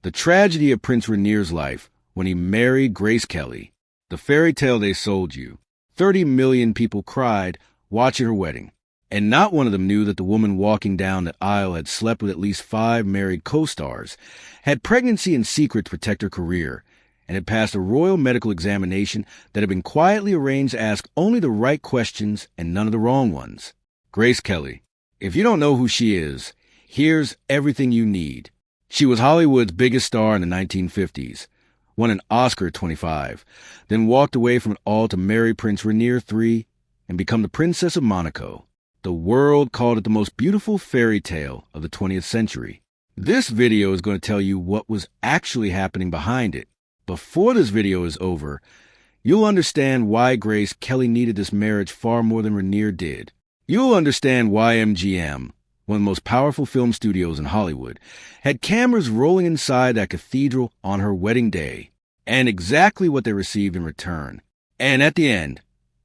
The tragedy of Prince Rainier's life when he married Grace Kelly. The fairy tale they sold you. 30 million people cried watching her wedding. And not one of them knew that the woman walking down that aisle had slept with at least 5 married co-stars, had pregnancy in secret to protect her career, and had passed a royal medical examination that had been quietly arranged to ask only the right questions and none of the wrong ones. Grace Kelly. If you don't know who she is, here's everything you need. She was Hollywood's biggest star in the 1950s, won an Oscar at 25, then walked away from it all to marry Prince Rainier III and become the Princess of Monaco. The world called it the most beautiful fairy tale of the 20th century. This video is going to tell you what was actually happening behind it. Before this video is over, you'll understand why Grace Kelly needed this marriage far more than Rainier did. You'll understand why MGM, one of the most powerful film studios in Hollywood, had cameras rolling inside that cathedral on her wedding day, and exactly what they received in return. And at the end,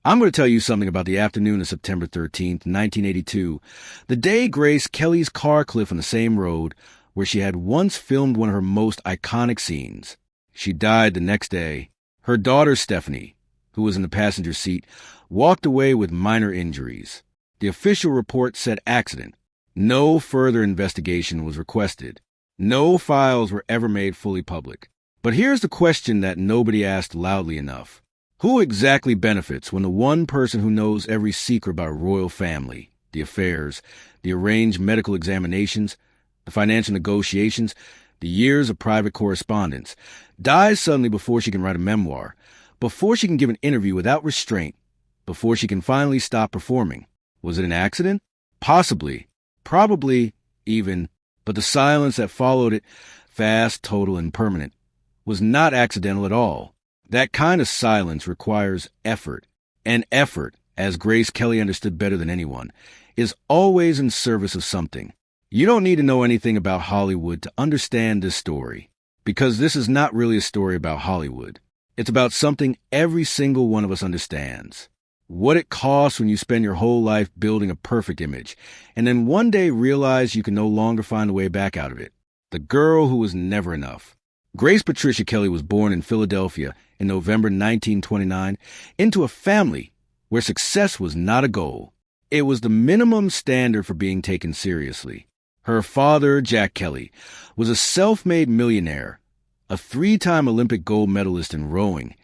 I'm going to tell you something about the afternoon of September 13th, 1982, the day Grace Kelly's car cliffed on the same road where she had once filmed one of her most iconic scenes. She died the next day. Her daughter, Stephanie, who was in the passenger seat, walked away with minor injuries. The official report said accident. No further investigation was requested. No files were ever made fully public. But here's the question that nobody asked loudly enough. Who exactly benefits when the one person who knows every secret about a royal family, the affairs, the arranged medical examinations, the financial negotiations, the years of private correspondence, dies suddenly before she can write a memoir, before she can give an interview without restraint, before she can finally stop performing? Was it an accident? Possibly. Probably, even. But the silence that followed it, fast, total, and permanent, was not accidental at all. That kind of silence requires effort. And effort, as Grace Kelly understood better than anyone, is always in service of something. You don't need to know anything about Hollywood to understand this story, because this is not really a story about Hollywood. It's about something every single one of us understands. What it costs when you spend your whole life building a perfect image, and then one day realize you can no longer find a way back out of it. The girl who was never enough. Grace Patricia Kelly was born in Philadelphia in November 1929 into a family where success was not a goal. It was the minimum standard for being taken seriously. Her father, Jack Kelly, was a self-made millionaire, a 3-time Olympic gold medalist in rowing,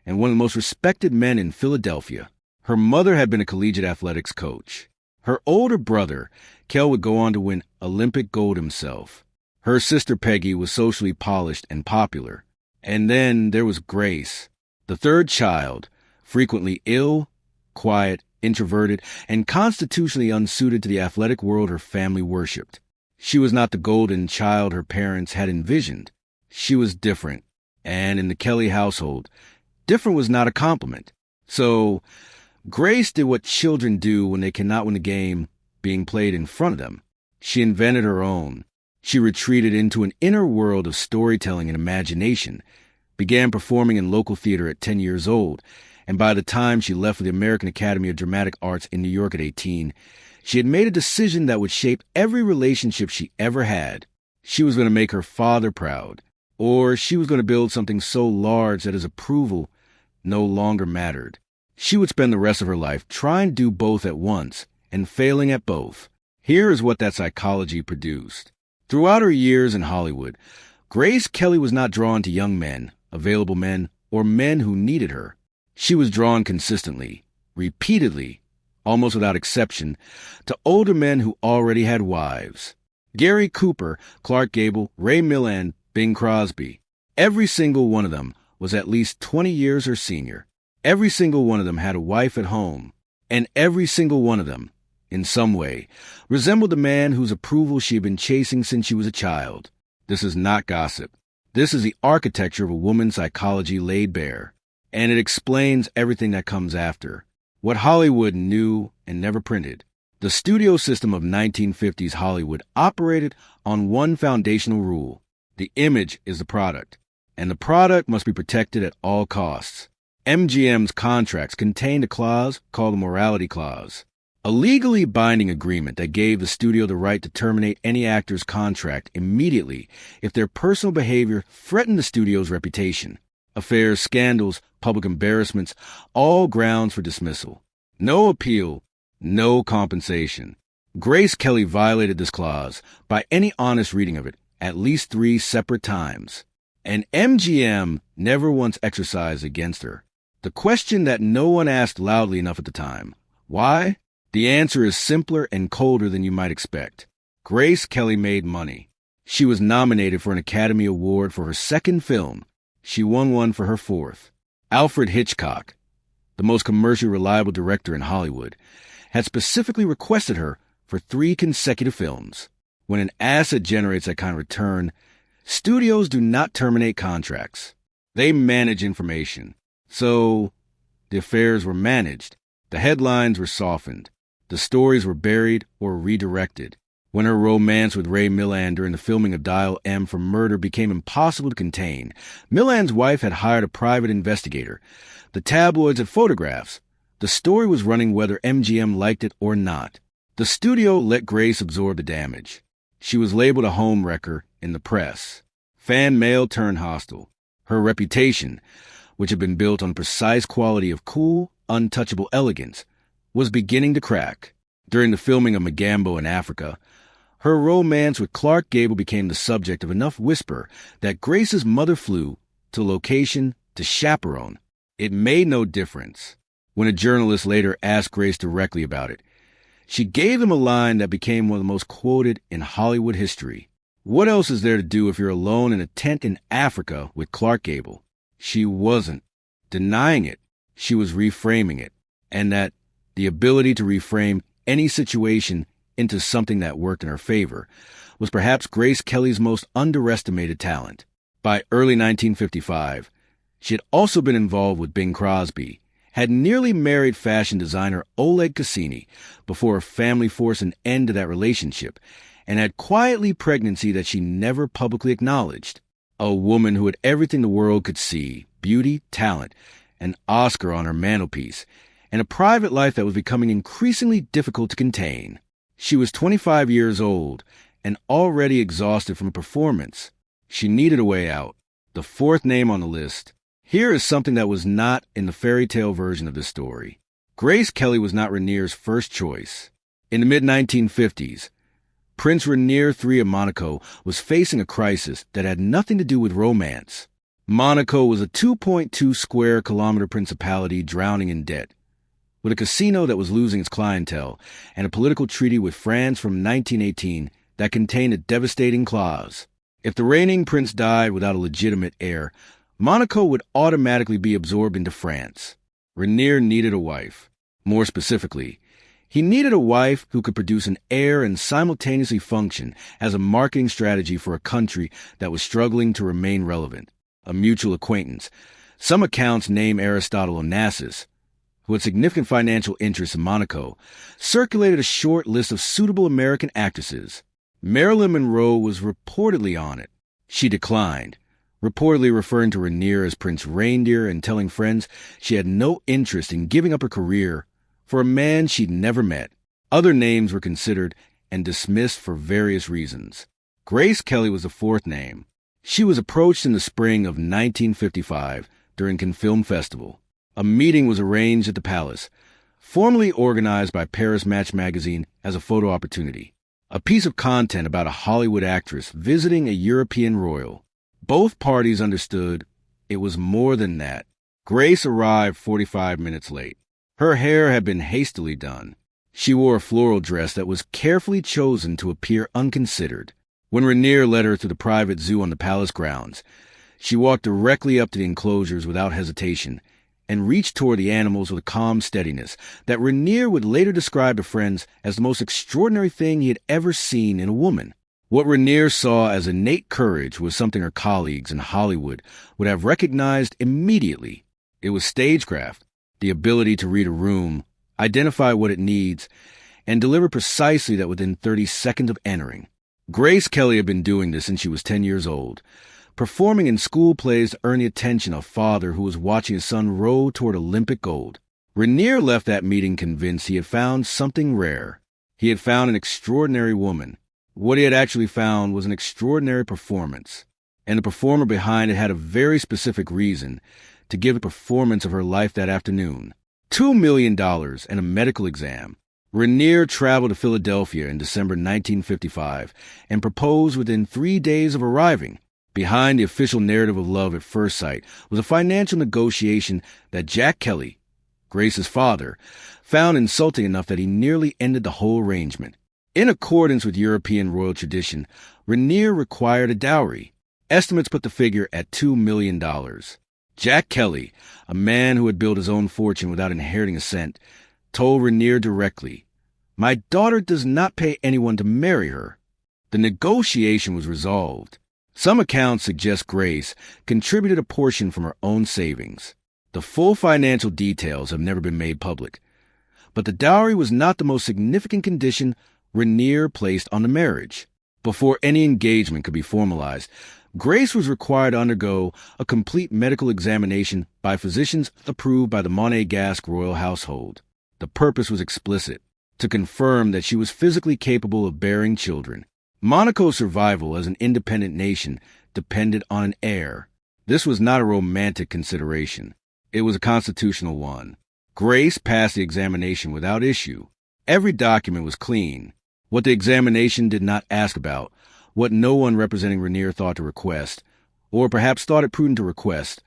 and one of the most respected men in Philadelphia. Her mother had been a collegiate athletics coach. Her older brother, Kel, would go on to win Olympic gold himself. Her sister Peggy was socially polished and popular. And then there was Grace, the third child, frequently ill, quiet, introverted, and constitutionally unsuited to the athletic world her family worshipped. She was not the golden child her parents had envisioned. She was different, and in the Kelly household, different was not a compliment. So Grace did what children do when they cannot win the game being played in front of them. She invented her own. She retreated into an inner world of storytelling and imagination, began performing in local theater at 10 years old, and by the time she left for the American Academy of Dramatic Arts in New York at 18, she had made a decision that would shape every relationship she ever had. She was going to make her father proud, or she was going to build something so large that his approval no longer mattered. She would spend the rest of her life trying to do both at once and failing at both. Here is what that psychology produced. Throughout her years in Hollywood, Grace Kelly was not drawn to young men, available men, or men who needed her. She was drawn consistently, repeatedly, almost without exception, to older men who already had wives. Gary Cooper, Clark Gable, Ray Milland, Bing Crosby. Every single one of them was at least 20 years her senior. Every single one of them had a wife at home. And every single one of them, in some way, resembled the man whose approval she had been chasing since she was a child. This is not gossip. This is the architecture of a woman's psychology laid bare. And it explains everything that comes after. What Hollywood knew and never printed. The studio system of 1950s Hollywood operated on one foundational rule. The image is the product, and the product must be protected at all costs. MGM's contracts contained a clause called the morality clause. a legally binding agreement that gave the studio the right to terminate any actor's contract immediately if their personal behavior threatened the studio's reputation. Affairs, scandals, public embarrassments, all grounds for dismissal. No appeal, no compensation. Grace Kelly violated this clause, by any honest reading of it, at least 3 separate times. And MGM never once exercised against her. The question that no one asked loudly enough at the time: why? The answer is simpler and colder than you might expect. Grace Kelly made money. She was nominated for an Academy Award for her second film. She won one for her fourth. Alfred Hitchcock, the most commercially reliable director in Hollywood, had specifically requested her for 3 consecutive films. When an asset generates that kind of return, studios do not terminate contracts. They manage information. So, the affairs were managed. The headlines were softened. The stories were buried or redirected. When her romance with Ray Milland during the filming of Dial M for Murder became impossible to contain, Milland's wife had hired a private investigator. The tabloids had photographs. The story was running whether MGM liked it or not. The studio let Grace absorb the damage. She was labeled a homewrecker in the press. Fan mail turned hostile. Her reputation, which had been built on the precise quality of cool, untouchable elegance, was beginning to crack. During the filming of Magambo in Africa, her romance with Clark Gable became the subject of enough whisper that Grace's mother flew to location to chaperone. It made no difference. When a journalist later asked Grace directly about it, she gave him a line that became one of the most quoted in Hollywood history. What else is there to do if you're alone in a tent in Africa with Clark Gable? She wasn't denying it. She was reframing it. And that the ability to reframe any situation into something that worked in her favor was perhaps Grace Kelly's most underestimated talent. By early 1955, she had also been involved with Bing Crosby, had nearly married fashion designer Oleg Cassini before her family forced an end to that relationship, and had quietly pregnancy that she never publicly acknowledged. A woman who had everything the world could see: beauty, talent, an Oscar on her mantelpiece, and a private life that was becoming increasingly difficult to contain. She was 25 years old and already exhausted from a performance. She needed a way out. The fourth name on the list. Here is something that was not in the fairy tale version of this story. Grace Kelly was not Rainier's first choice. In the mid-1950s, Prince Rainier III of Monaco was facing a crisis that had nothing to do with romance. Monaco was a 2.2 square kilometer principality drowning in debt, with a casino that was losing its clientele, and a political treaty with France from 1918 that contained a devastating clause. If the reigning prince died without a legitimate heir, Monaco would automatically be absorbed into France. Rainier needed a wife. More specifically, he needed a wife who could produce an heir and simultaneously function as a marketing strategy for a country that was struggling to remain relevant. A mutual acquaintance. Some accounts name Aristotle Onassis, who had significant financial interests in Monaco, circulated a short list of suitable American actresses. Marilyn Monroe was reportedly on it. She declined, reportedly referring to Rainier as Prince Rainier and telling friends she had no interest in giving up her career for a man she'd never met. Other names were considered and dismissed for various reasons. Grace Kelly was the fourth name. She was approached in the spring of 1955 during Cannes Film Festival. A meeting was arranged at the Palace, formally organized by Paris Match magazine as a photo opportunity. A piece of content about a Hollywood actress visiting a European royal. Both parties understood it was more than that. Grace arrived 45 minutes late. Her hair had been hastily done. She wore a floral dress that was carefully chosen to appear unconsidered. When Rainier led her to the private zoo on the palace grounds, she walked directly up to the enclosures without hesitation and reached toward the animals with a calm steadiness that Rainier would later describe to friends as the most extraordinary thing he had ever seen in a woman. What Rainier saw as innate courage was something her colleagues in Hollywood would have recognized immediately. It was stagecraft, the ability to read a room, identify what it needs, and deliver precisely that within 30 seconds of entering. Grace Kelly had been doing this since she was 10 years old, performing in school plays to earn the attention of a father who was watching his son row toward Olympic gold. Rainier left that meeting convinced he had found something rare. He had found an extraordinary woman. What he had actually found was an extraordinary performance, and the performer behind it had a very specific reason to give the performance of her life that afternoon. $2 million and a medical exam. Rainier traveled to Philadelphia in December 1955 and proposed within 3 days of arriving. Behind the official narrative of love at first sight was a financial negotiation that Jack Kelly, Grace's father, found insulting enough that he nearly ended the whole arrangement. In accordance with European royal tradition, Rainier required a dowry. Estimates put the figure at $2 million. Jack Kelly, a man who had built his own fortune without inheriting a cent, told Rainier directly, "My daughter does not pay anyone to marry her." The negotiation was resolved. Some accounts suggest Grace contributed a portion from her own savings. The full financial details have never been made public. But the dowry was not the most significant condition Rainier placed on the marriage. Before any engagement could be formalized, Grace was required to undergo a complete medical examination by physicians approved by the Monégasque royal household. The purpose was explicit, to confirm that she was physically capable of bearing children. Monaco's survival as an independent nation depended on an heir. This was not a romantic consideration. It was a constitutional one. Grace passed the examination without issue. Every document was clean. What the examination did not ask about, what no one representing Rainier thought to request, or perhaps thought it prudent to request,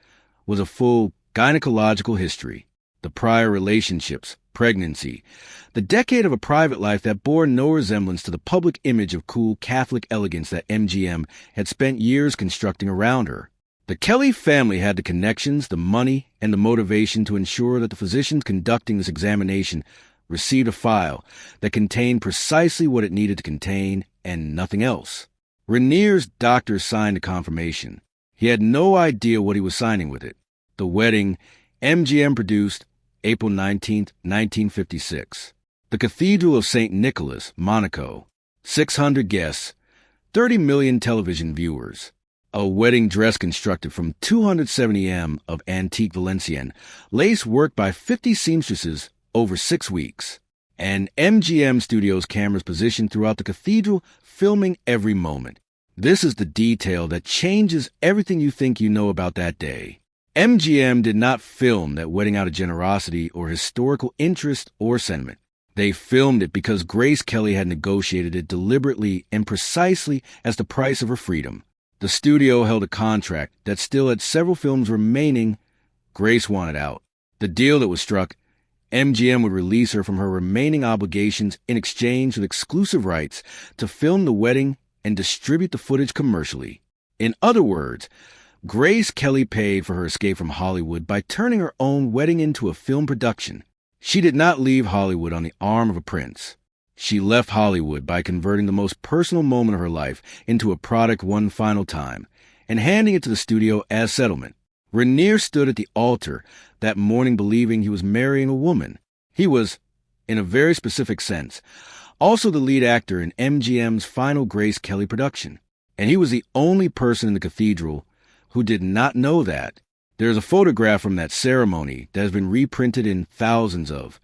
was a full gynecological history. The prior relationships, pregnancy, the decade of a private life that bore no resemblance to the public image of cool Catholic elegance that MGM had spent years constructing around her. The Kelly family had the connections, the money, and the motivation to ensure that the physicians conducting this examination received a file that contained precisely what it needed to contain and nothing else. Rainier's doctor signed a confirmation. He had no idea what he was signing with it. The wedding, MGM produced April 19, 1956. The Cathedral of St. Nicholas, Monaco. 600 guests, 30 million television viewers. A wedding dress constructed from 270 m of antique Valenciennes, lace worked by 50 seamstresses over 6 weeks. And MGM Studios cameras positioned throughout the cathedral, filming every moment. This is the detail that changes everything you think you know about that day. MGM did not film that wedding out of generosity or historical interest or sentiment. They filmed it because Grace Kelly had negotiated it deliberately and precisely as the price of her freedom. The studio held a contract that still had several films remaining. Grace wanted out. The deal that was struck, MGM would release her from her remaining obligations in exchange with exclusive rights to film the wedding and distribute the footage commercially. In other words, Grace Kelly paid for her escape from Hollywood by turning her own wedding into a film production. She did not leave Hollywood on the arm of a prince. She left Hollywood by converting the most personal moment of her life into a product one final time and handing it to the studio as settlement. Rainier stood at the altar that morning believing he was marrying a woman. He was, in a very specific sense, also the lead actor in MGM's final Grace Kelly production. And he was the only person in the cathedral who did not know that. There is a photograph from that ceremony that has been reprinted in thousands of